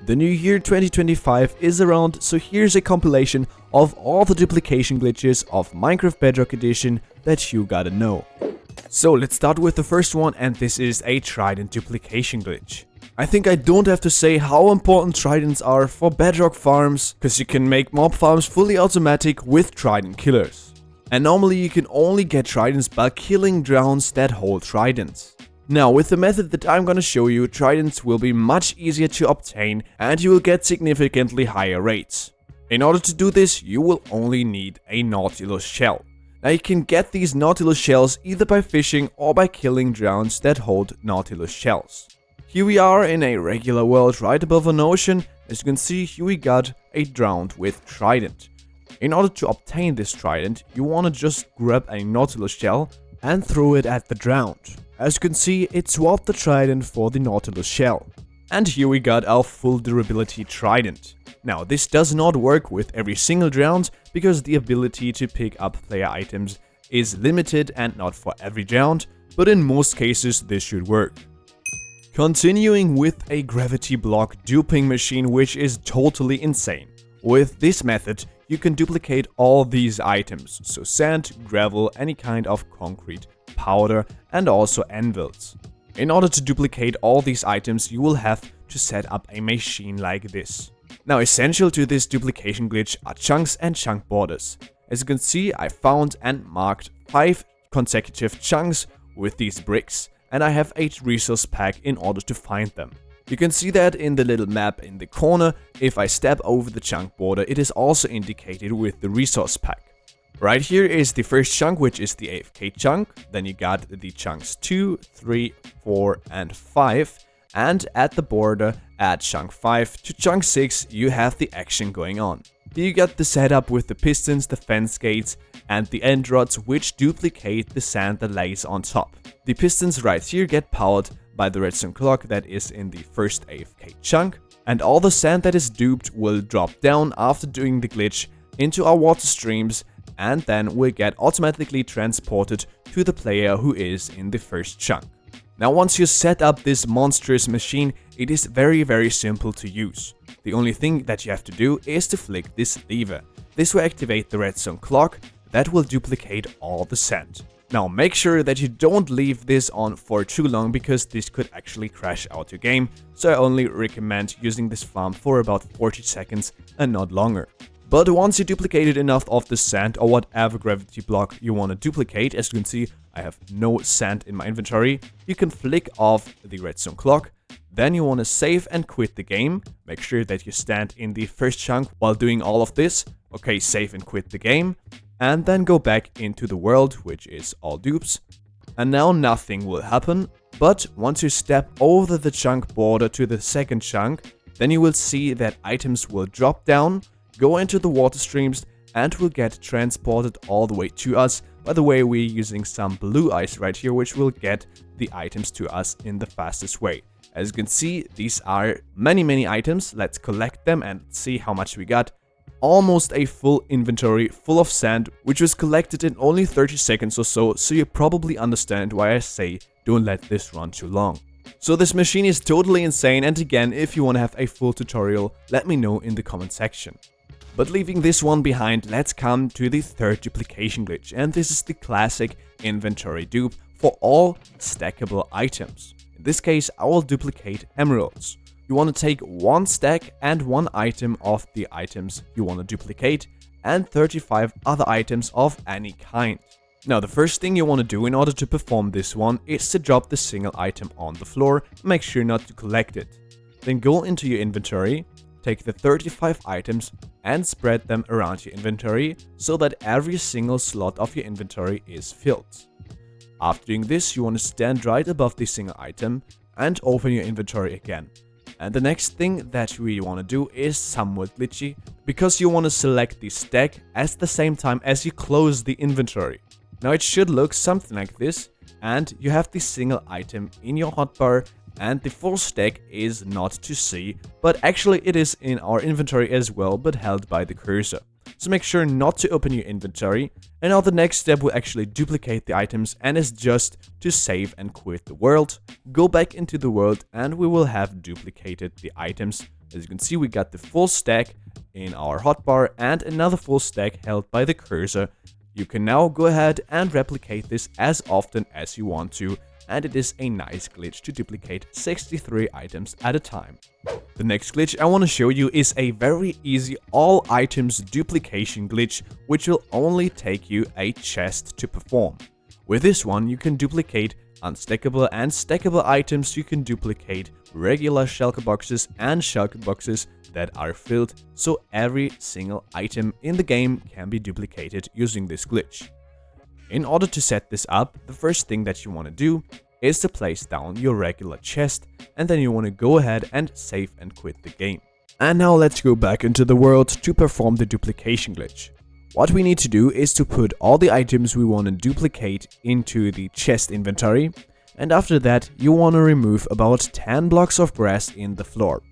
The new year 2025 is around, so here's a compilation of all the duplication glitches of Minecraft Bedrock Edition that you gotta know. So let's start with the first one, and this is a Trident duplication glitch. I think I don't have to say how important Tridents are for Bedrock farms, cause you can make mob farms fully automatic with Trident killers. And normally you can only get Tridents by killing drowns that hold Tridents. Now, with the method that I'm gonna show you, Tridents will be much easier to obtain and you will get significantly higher rates. In order to do this, you will only need a Nautilus shell. Now, you can get these Nautilus shells either by fishing or by killing drowns that hold Nautilus shells. Here we are in a regular world right above an ocean. As you can see, here we got a drowned with Trident. In order to obtain this Trident, you wanna just grab a Nautilus shell and throw it at the drowned. As you can see, it swapped the Trident for the Nautilus shell. And here we got our full durability Trident. Now, this does not work with every single drowned because the ability to pick up player items is limited and not for every drowned, but in most cases this should work. Continuing with a gravity block duping machine, which is totally insane. With this method, you can duplicate all these items, so sand, gravel, any kind of concrete, powder, and also anvils. In order to duplicate all these items, you will have to set up a machine like this. Now, essential to this duplication glitch are chunks and chunk borders. As you can see, I found and marked 5 consecutive chunks with these bricks, and I have a resource pack in order to find them. You can see that in the little map in the corner. If I step over the chunk border, it is also indicated with the resource pack. Right here is the first chunk, which is the AFK chunk. Then you got the chunks 2, 3, 4, and 5. And at the border, at chunk 5 to chunk 6, you have the action going on. Here you got the setup with the pistons, the fence gates, and the end rods, which duplicate the sand that lays on top. The pistons right here get powered by the redstone clock that is in the first AFK chunk, and all the sand that is duped will drop down after doing the glitch into our water streams, and then will get automatically transported to the player who is in the first chunk. Now, once you set up this monstrous machine, it is very simple to use. The only thing that you have to do is to flick this lever. This will activate the redstone clock that will duplicate all the sand. Now, make sure that you don't leave this on for too long because this could actually crash out your game, so I only recommend using this farm for about 40 seconds and not longer. But once you duplicated enough of the sand or whatever gravity block you want to duplicate, as you can see, I have no sand in my inventory, you can flick off the redstone clock. Then you want to save and quit the game. Make sure that you stand in the first chunk while doing all of this. Okay, save and quit the game. And then go back into the world, which is all dupes. And now nothing will happen, but once you step over the chunk border to the second chunk, then you will see that items will drop down, go into the water streams, and will get transported all the way to us. By the way, we're using some blue ice right here, which will get the items to us in the fastest way. As you can see, these are many items. Let's collect them and see how much we got. Almost a full inventory full of sand, which was collected in only 30 seconds or so you probably understand why I say don't let this run too long. So this machine is totally insane, and again, if you want to have a full tutorial, let me know in the comment section. But leaving this one behind, let's come to the third duplication glitch, and this is the classic inventory dupe for all stackable items. In this case, I will duplicate emeralds. You want to take 1 stack and 1 item of the items you want to duplicate, and 35 other items of any kind. Now, the first thing you want to do in order to perform this one is to drop the single item on the floor, make sure not to collect it. Then go into your inventory, take the 35 items and spread them around your inventory so that every single slot of your inventory is filled. After doing this, you want to stand right above the single item and open your inventory again. And the next thing that we want to do is somewhat glitchy, because you want to select the stack at the same time as you close the inventory. Now, it should look something like this, and you have the single item in your hotbar, and the full stack is not to see, but actually it is in our inventory as well, but held by the cursor. So make sure not to open your inventory, and now the next step will actually duplicate the items and is just to save and quit the world, go back into the world, and we will have duplicated the items As you can see, we got the full stack in our hotbar and another full stack held by the cursor. You can now go ahead and replicate this as often as you want to, and it is a nice glitch to duplicate 63 items at a time. The next glitch I want to show you is a very easy all items duplication glitch, which will only take you a chest to perform. With this one, you can duplicate unstackable and stackable items. You can duplicate regular shulker boxes and shulker boxes that are filled, so every single item in the game can be duplicated using this glitch. In order to set this up, the first thing that you want to do is to place down your regular chest, and then you want to go ahead and save and quit the game. And now let's go back into the world to perform the duplication glitch. What we need to do is to put all the items we want to duplicate into the chest inventory, and after that you want to remove about 10 blocks of grass in the floor.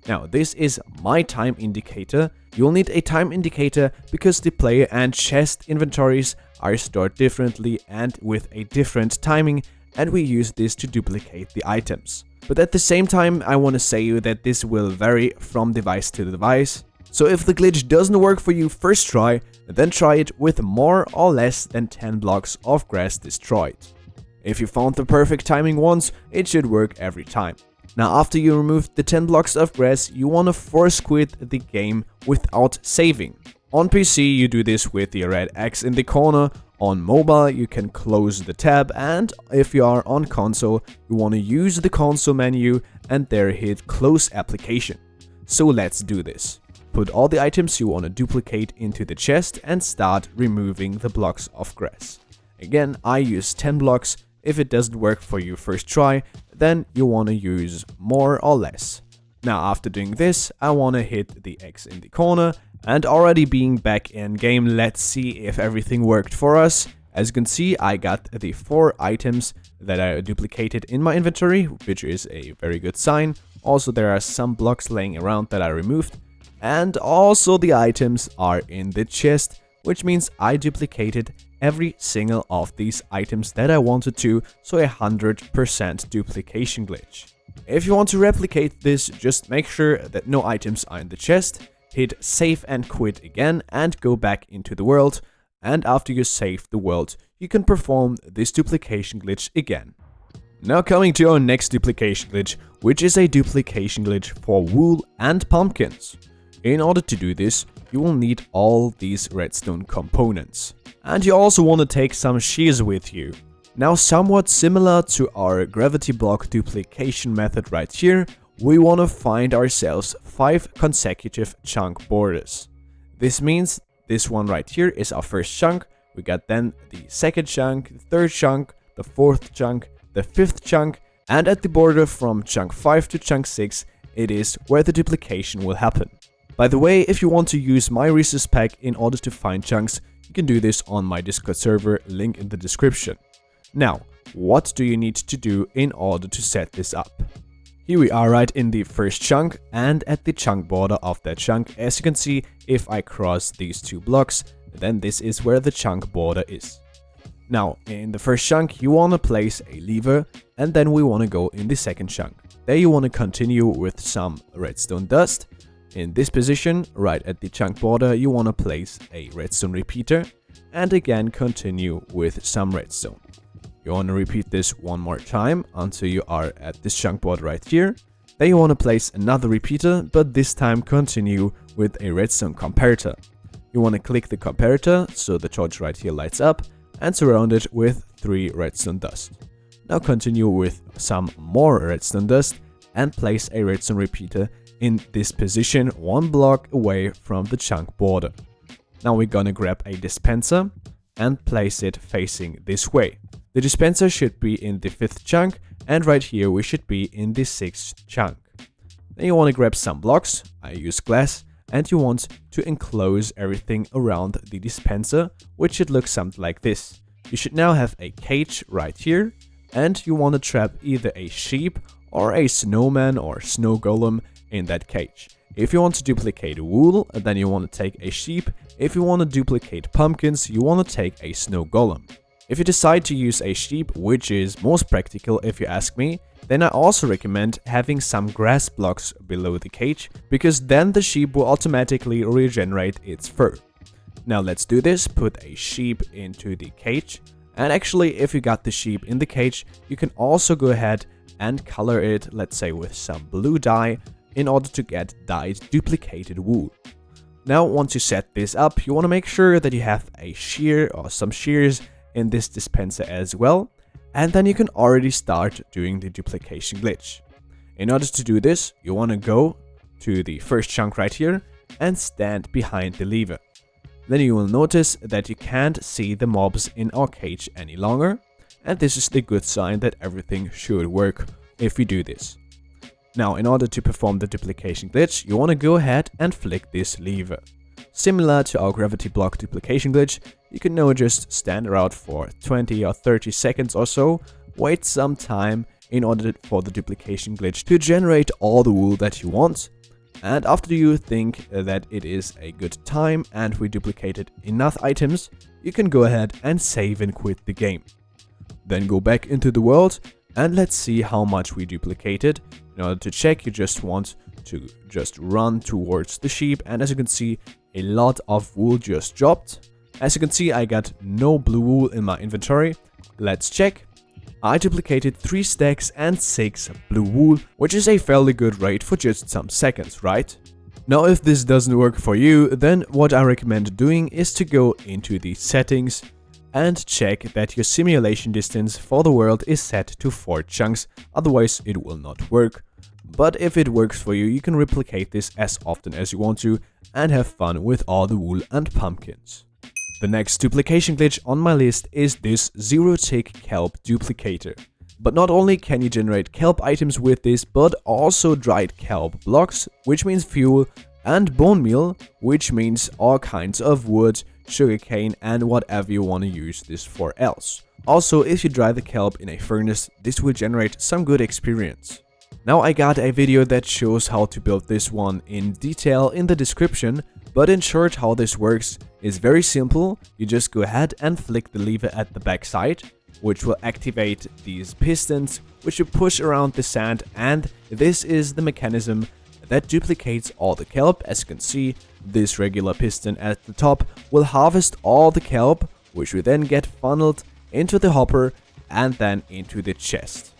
Now this is my time indicator. You'll need a time indicator because the player and chest inventories are stored differently and with a different timing, and we use this to duplicate the items. But at the same time, I want to say that this will vary from device to device. So if the glitch doesn't work for you first try, then try it with more or less than 10 blocks of grass destroyed. If you found the perfect timing once, it should work every time. Now after you removed the 10 blocks of grass, you want to force quit the game without saving. On PC you do this with the red X in the corner. On mobile you can close the tab, and if you are on console you want to use the console menu and there hit close application. So let's do this. Put all the items you want to duplicate into the chest and start removing the blocks of grass. Again, I use 10 blocks. If it doesn't work for you first try, then you want to use more or less. Now after doing this, I want to hit the X in the corner, and already being back in game, let's see if everything worked for us. As you can see, I got the 4 items that I duplicated in my inventory, which is a very good sign. Also there are some blocks laying around that I removed, and also the items are in the chest, which means I duplicated every single of these items that I wanted to, so 100% duplication glitch. If you want to replicate this, just make sure that no items are in the chest, hit save and quit again and go back into the world, and after you save the world, you can perform this duplication glitch again. Now coming to our next duplication glitch, which is a duplication glitch for wool and pumpkins. In order to do this, you will need all these redstone components. And you also want to take some shears with you. Now somewhat similar to our gravity block duplication method right here, we want to find ourselves 5 consecutive chunk borders. This means this one right here is our first chunk, we got then the second chunk, the third chunk, the fourth chunk, the fifth chunk, and at the border from chunk 5 to chunk 6, it is where the duplication will happen. By the way, if you want to use my resource pack in order to find chunks, you can do this on my Discord server, link in the description. Now, what do you need to do in order to set this up? Here we are right in the first chunk, and at the chunk border of that chunk, as you can see, if I cross these 2 blocks, then this is where the chunk border is. Now, in the first chunk, you want to place a lever, and then we want to go in the second chunk. There you want to continue with some redstone dust. In this position, right at the chunk border, you want to place a redstone repeater, and again continue with some redstone. You want to repeat this one more time until you are at this chunk border right here. Then you want to place another repeater, but this time continue with a redstone comparator. You want to click the comparator so the torch right here lights up, and surround it with 3 redstone dust. Now continue with some more redstone dust and place a redstone repeater in this position 1 block away from the chunk border. Now we're gonna grab a dispenser and place it facing this way. The dispenser should be in the 5th chunk, and right here we should be in the 6th chunk. Then you want to grab some blocks, I use glass, and you want to enclose everything around the dispenser, which should look something like this. You should now have a cage right here, and you want to trap either a sheep or a snowman or snow golem in that cage. If you want to duplicate wool, then you want to take a sheep. If you want to duplicate pumpkins, you want to take a snow golem. If you decide to use a sheep, which is most practical if you ask me, Then I also recommend having some grass blocks below the cage, because then the sheep will automatically regenerate its fur. Now let's do this. Put a sheep into the cage. And actually, if you got the sheep in the cage, you can also go ahead and color it, let's say with some blue dye, in order to get dyed duplicated wool. Now once you set this up, you want to make sure that you have a shear or some shears in this dispenser as well. And then you can already start doing the duplication glitch. In order to do this, you want to go to the first chunk right here and stand behind the lever. Then you will notice that you can't see the mobs in our cage any longer. And this is the good sign that everything should work if we do this. Now, in order to perform the duplication glitch, you want to go ahead and flick this lever. Similar to our gravity block duplication glitch, you can now just stand around for 20 or 30 seconds or so, wait some time in order for the duplication glitch to generate all the wool that you want. And after you think that it is a good time and we duplicated enough items, you can go ahead and save and quit the game. Then go back into the world and let's see how much we duplicated. In order to check, you just want to run towards the sheep, and as you can see, a lot of wool just dropped. As you can see, I got no blue wool in my inventory. Let's check. I duplicated 3 stacks and 6 blue wool, which is a fairly good rate for just some seconds, right? Now if this doesn't work for you, then what I recommend doing is to go into the settings and check that your simulation distance for the world is set to 4 chunks, otherwise it will not work. But if it works for you, you can replicate this as often as you want to and have fun with all the wool and pumpkins. The next duplication glitch on my list is this 0-tick kelp duplicator. But not only can you generate kelp items with this, but also dried kelp blocks, which means fuel, and bone meal, which means all kinds of wood, sugarcane, and whatever you want to use this for else. Also, if you dry the kelp in a furnace, this will generate some good experience. Now I got a video that shows how to build this one in detail in the description, but in short how this works is very simple. You just go ahead and flick the lever at the back side, which will activate these pistons, which you push around the sand, and this is the mechanism that duplicates all the kelp. As you can see, this regular piston at the top will harvest all the kelp, which will then get funneled into the hopper and then into the chest.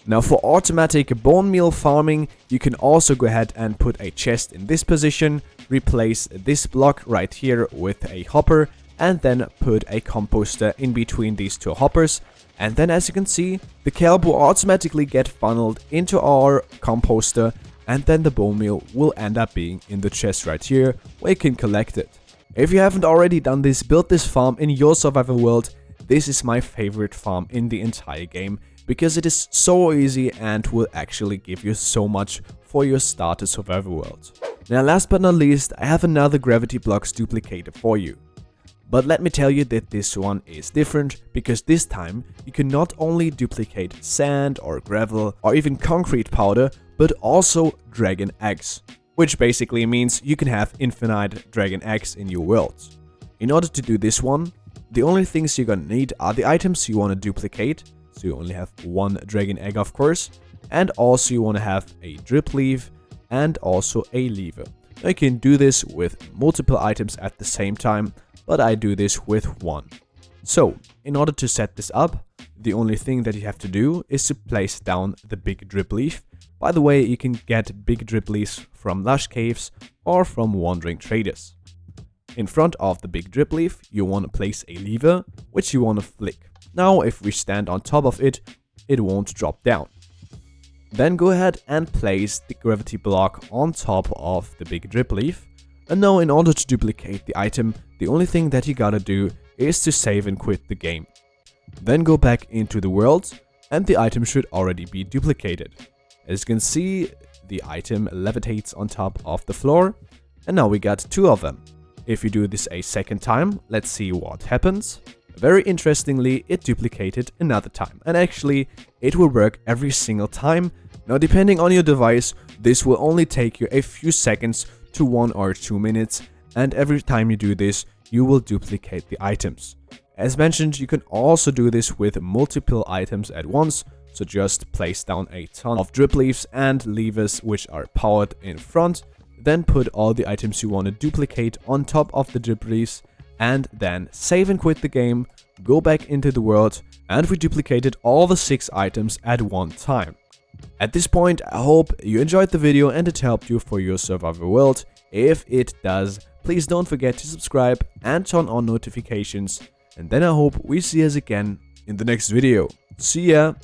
Now for automatic bone meal farming, you can also go ahead and put a chest in this position, replace this block right here with a hopper, and then put a composter in between these 2 hoppers. And then as you can see, the kelp will automatically get funneled into our composter, and then the bone meal will end up being in the chest right here, where you can collect it. If you haven't already done this, build this farm in your survival world. This is my favorite farm in the entire game, because it is so easy and will actually give you so much for your starter survival world. Now last but not least, I have another gravity blocks duplicator for you. But let me tell you that this one is different, because this time you can not only duplicate sand or gravel or even concrete powder, but also dragon eggs. Which basically means you can have infinite dragon eggs in your world. In order to do this one, the only things you're gonna need are the items you want to duplicate. So you only have 1 dragon egg, of course, and also you want to have a drip leaf and also a lever. Now you can do this with multiple items at the same time, but I do this with 1. So in order to set this up, the only thing that you have to do is to place down the big drip leaf. By the way, you can get big drip leaves from lush caves or from wandering traders. In front of the big drip leaf, you want to place a lever, which you want to flick. Now, if we stand on top of it, it won't drop down. Then go ahead and place the gravity block on top of the big drip leaf. And now, in order to duplicate the item, the only thing that you gotta do is to save and quit the game. Then go back into the world, and the item should already be duplicated. As you can see, the item levitates on top of the floor, and now we got 2 of them. If you do this a second time, let's see what happens. Very interestingly, it duplicated another time, and actually it will work every single time. Now depending on your device, this will only take you a few seconds to 1 or 2 minutes, and every time you do this, you will duplicate the items. As mentioned, you can also do this with multiple items at once, So just place down a ton of drip leaves and levers which are powered in front. Then put all the items you want to duplicate on top of the drip leaves. And then save and quit the game. Go back into the world. And we duplicated all the 6 items at one time. At this point, I hope you enjoyed the video and it helped you for your survival world. If it does, please don't forget to subscribe and turn on notifications. And then I hope we see us again in the next video. See ya!